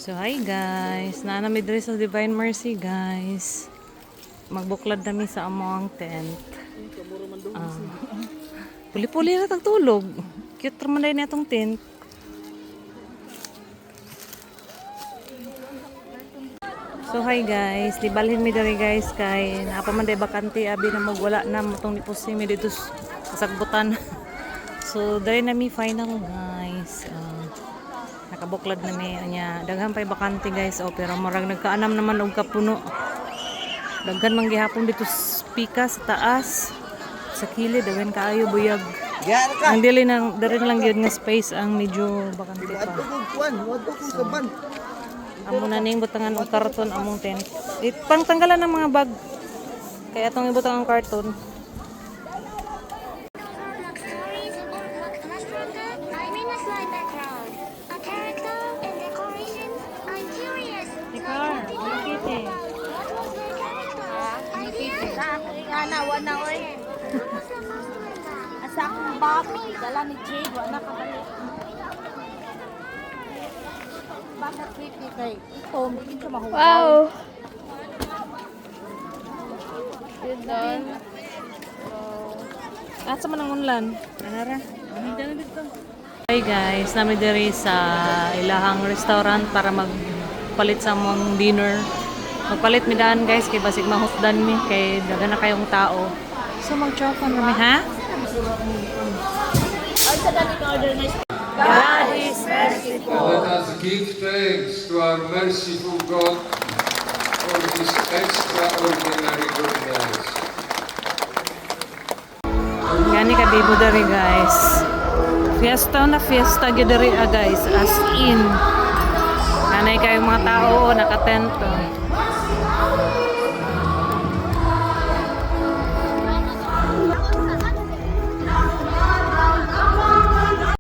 So hi guys, naanami diri sa Divine Mercy guys. Magbuklad nami sa among tent. Puli-puli ra tagtulog. Cute ra man dai natong tent. So hi guys, di balhin mi diri guys kay apa man day bakante abi na magwala na motong nipusi mi dito sa sagbutan. So diri na mi final guys. Nakabuklad na mi anya daghan pay bakante guys pero murag nagkaanam naman og kapuno. Daghan man gihapon dito pika sa taas. Sa kilid daghan kaayo buyag. Ang dili na lang gyud nga space ang medyo bakante pa. Amo na ning butangan og karton among tent. Pangtanggalan ng mga bag. Kaya atong ibutang ang karton. Asa akong Bobby, dala ni Jade, wala ka balik. Bakit creepy kay ito, hindi siya mahugaw. Wow! Didon. At sa manang unlan. Anara. Hi guys, nami diri sa ilahang restaurant para magpalit sa among dinner. Magpalit mi daan guys kay basig mahutdan mi kay daghan na kayong tao. So mag-chopan kami ha? God is merciful. Let us give thanks to our merciful God for His extraordinary goodness. Gani ka bibo dari guys. Fiesta na fiesta gyud diri guys as in. Nanay kayong mga tao naka-tent.